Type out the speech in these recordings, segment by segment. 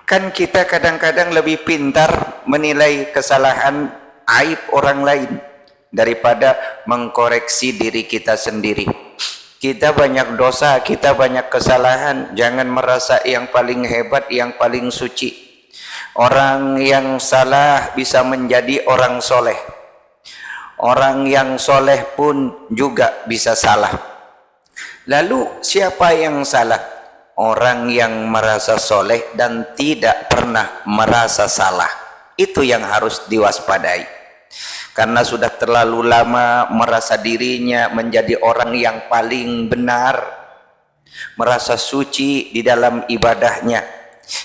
Kan kita kadang-kadang lebih pintar menilai kesalahan aib orang lain daripada mengkoreksi diri kita sendiri. Kita banyak dosa, kita banyak kesalahan. Jangan merasa yang paling hebat, yang paling suci. Orang yang salah bisa menjadi orang soleh. Orang yang soleh pun juga bisa salah. Lalu siapa yang salah? Orang yang merasa soleh dan tidak pernah merasa salah. Itu yang harus diwaspadai. Karena sudah terlalu lama merasa dirinya menjadi orang yang paling benar, merasa suci di dalam ibadahnya.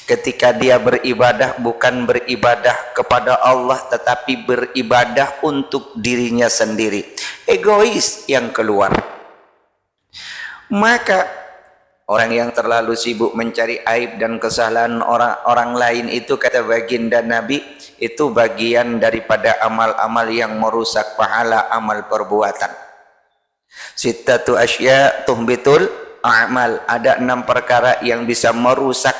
Ketika dia beribadah, bukan beribadah kepada Allah, tetapi beribadah untuk dirinya sendiri. Egois yang keluar. Maka orang yang terlalu sibuk mencari aib dan kesalahan orang lain itu, kata baginda Nabi, itu bagian daripada amal-amal yang merusak pahala amal perbuatan. Sittatu asya tuhbitul a'mal. Ada 6 perkara yang bisa merusak,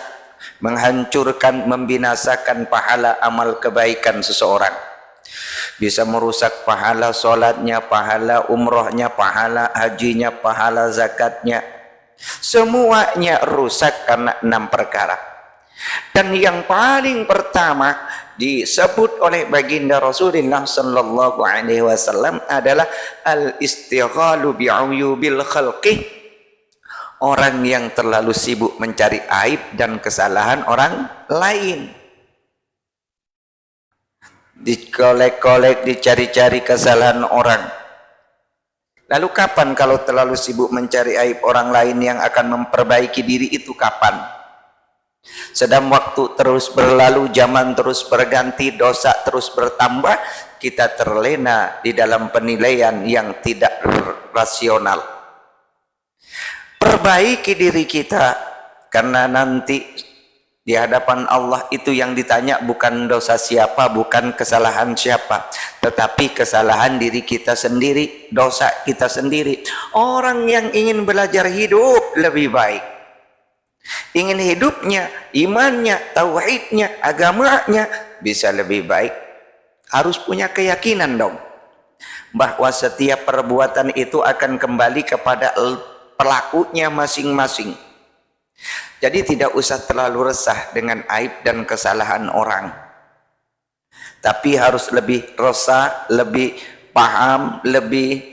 menghancurkan, membinasakan pahala amal kebaikan seseorang. Bisa merusak pahala solatnya, pahala umrohnya, pahala hajinya, pahala zakatnya. Semuanya rusak karena 6 perkara. Dan yang paling pertama disebut oleh baginda Rasulullah sallallahu alaihi wasallam adalah al-istighalu bi'uyubil khalqi. Orang yang terlalu sibuk mencari aib dan kesalahan orang lain. Dikolek-kolek, dicari-cari kesalahan orang. Lalu kapan kalau terlalu sibuk mencari aib orang lain yang akan memperbaiki diri itu kapan? Sedang waktu terus berlalu, zaman terus berganti, dosa terus bertambah, kita terlena di dalam penilaian yang tidak rasional. Perbaiki diri kita, karena nanti di hadapan Allah itu yang ditanya bukan dosa siapa, bukan kesalahan siapa, tetapi kesalahan diri kita sendiri, dosa kita sendiri. Orang yang ingin belajar hidup lebih baik, ingin hidupnya, imannya, tauhidnya, agamanya bisa lebih baik, harus punya keyakinan dong bahwa setiap perbuatan itu akan kembali kepada pelakunya masing-masing. Jadi tidak usah terlalu resah dengan aib dan kesalahan orang, tapi harus lebih resah, lebih paham, lebih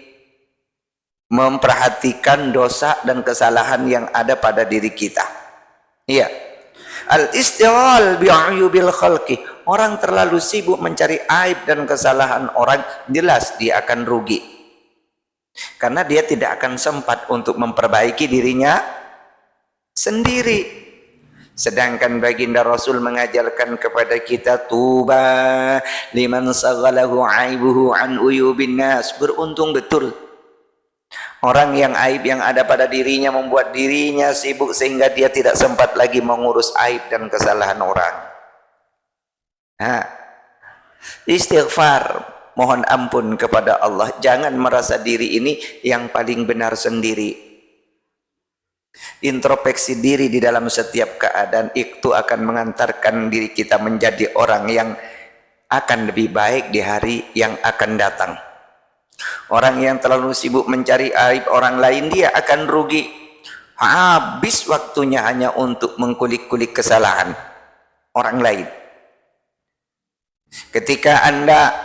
memperhatikan dosa dan kesalahan yang ada pada diri kita. Iya. Al-istighal bi'uyubil khalqi. Orang terlalu sibuk mencari aib dan kesalahan orang, jelas dia akan rugi. Karena dia tidak akan sempat untuk memperbaiki dirinya sendiri. Sedangkan baginda Rasul mengajarkan kepada kita, tuba liman saghalahu aibuhu an uyubin nas. Beruntung betul orang yang aib yang ada pada dirinya membuat dirinya sibuk sehingga dia tidak sempat lagi mengurus aib dan kesalahan orang. Istighfar, mohon ampun kepada Allah. Jangan merasa diri ini yang paling benar sendiri. Introspeksi diri di dalam setiap keadaan itu akan mengantarkan diri kita menjadi orang yang akan lebih baik di hari yang akan datang. Orang yang terlalu sibuk mencari aib orang lain, dia akan rugi. Habis waktunya hanya untuk mengkulik-kulik kesalahan orang lain. Ketika anda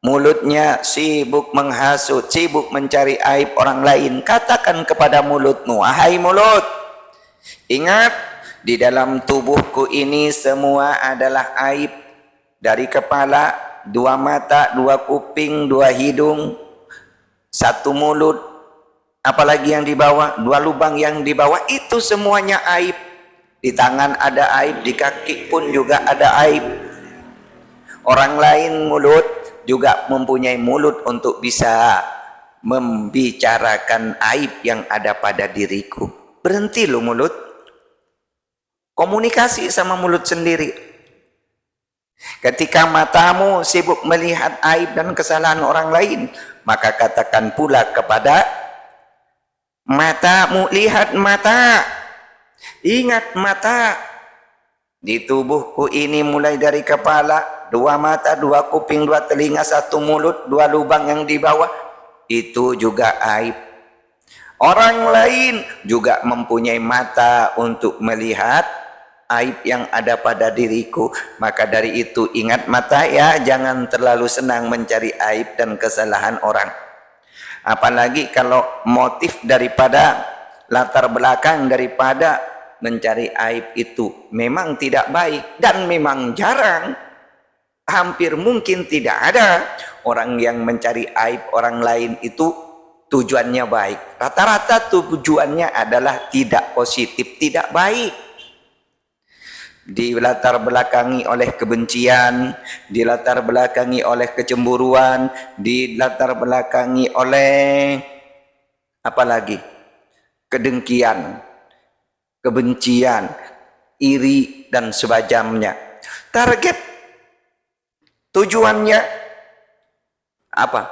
mulutnya sibuk menghasut, sibuk mencari aib orang lain, katakan kepada mulutmu, "Wahai mulut, ingat di dalam tubuhku ini semua adalah aib. Dari kepala, 2 mata, 2 kuping, 2 hidung, 1 mulut, apalagi yang di bawah, 2 lubang yang di bawah, itu semuanya aib. Di tangan ada aib, di kaki pun juga ada aib." Orang lain mulut juga mempunyai mulut untuk bisa membicarakan aib yang ada pada diriku. Berhenti lo mulut, komunikasi sama mulut sendiri. Ketika matamu sibuk melihat aib dan kesalahan orang lain, maka katakan pula kepada matamu, lihat mata, ingat mata, Di tubuhku ini mulai dari kepala, dua mata, dua kuping, dua telinga, satu mulut, dua lubang yang di bawah, itu juga aib. Orang lain juga mempunyai mata untuk melihat aib yang ada pada diriku. Maka dari itu ingat mata ya, jangan terlalu senang mencari aib dan kesalahan orang. Apalagi kalau motif daripada latar belakang daripada mencari aib itu memang tidak baik dan memang jarang, hampir mungkin tidak ada orang yang mencari aib orang lain itu tujuannya baik. Rata-rata tujuannya adalah tidak positif, tidak baik. Dilatar belakangi oleh kebencian, dilatar belakangi oleh kecemburuan, dilatar belakangi oleh apa lagi? Kedengkian, kebencian, iri dan sebagainya. Target tujuannya apa?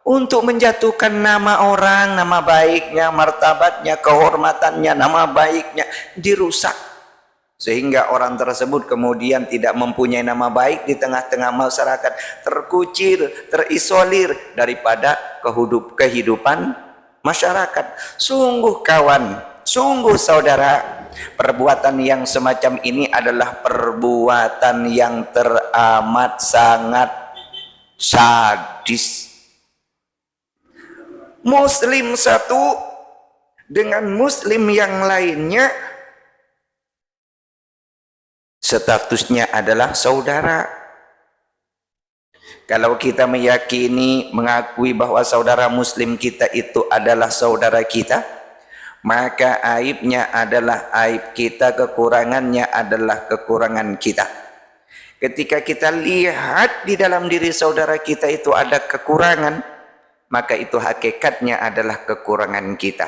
Untuk menjatuhkan nama orang, nama baiknya, martabatnya, kehormatannya, nama baiknya dirusak. Sehingga orang tersebut kemudian tidak mempunyai nama baik di tengah-tengah masyarakat, terkucil, terisolir daripada kehidupan masyarakat. Sungguh kawan, sungguh saudara, perbuatan yang semacam ini adalah perbuatan yang teramat sangat sadis. Muslim satu dengan muslim yang lainnya statusnya adalah saudara. Kalau kita meyakini, mengakui bahwa saudara muslim kita itu adalah saudara kita, maka aibnya adalah aib kita, kekurangannya adalah kekurangan kita. Ketika kita lihat di dalam diri saudara kita itu ada kekurangan, maka itu hakikatnya adalah kekurangan kita.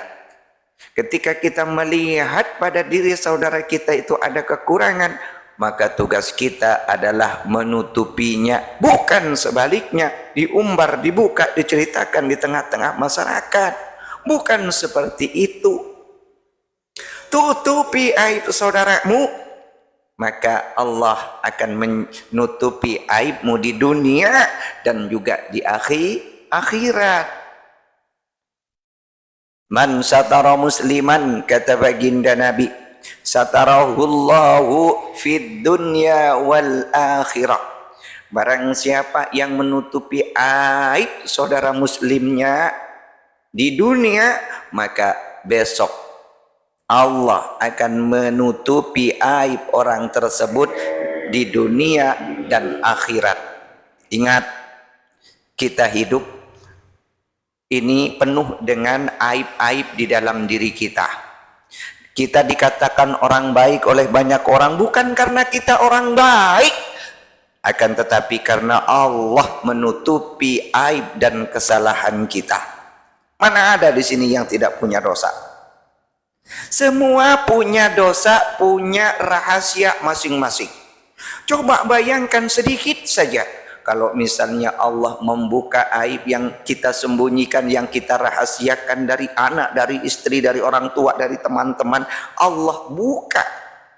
Ketika kita melihat pada diri saudara kita itu ada kekurangan, maka tugas kita adalah menutupinya, bukan sebaliknya, diumbar, dibuka, diceritakan di tengah-tengah masyarakat. Bukan seperti itu. Tutupi aib saudaramu, maka Allah akan menutupi aibmu di dunia dan juga di akhirat. Man satara musliman, kata baginda Nabi, satarahullahu fid dunya wal akhirah. Barang siapa yang menutupi aib saudara muslimnya di dunia, maka besok Allah akan menutupi aib orang tersebut di dunia dan akhirat. Ingat, kita hidup ini penuh dengan aib-aib di dalam diri kita. Kita dikatakan orang baik oleh banyak orang bukan karena kita orang baik, akan tetapi karena Allah menutupi aib dan kesalahan kita. Mana ada di sini yang tidak punya dosa? Semua punya dosa, punya rahasia masing-masing. Coba bayangkan sedikit saja, kalau misalnya Allah membuka aib yang kita sembunyikan, yang kita rahasiakan dari anak, dari istri, dari orang tua, dari teman-teman, Allah buka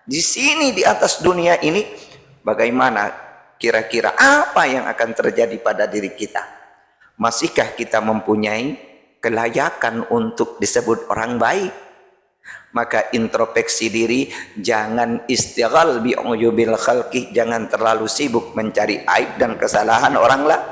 di sini di atas dunia ini, bagaimana kira-kira apa yang akan terjadi pada diri kita? Masihkah kita mempunyai kelayakan untuk disebut orang baik? Maka introspeksi diri, jangan istighal bi uyubil khalqi, jangan terlalu sibuk mencari aib dan kesalahan orang lain.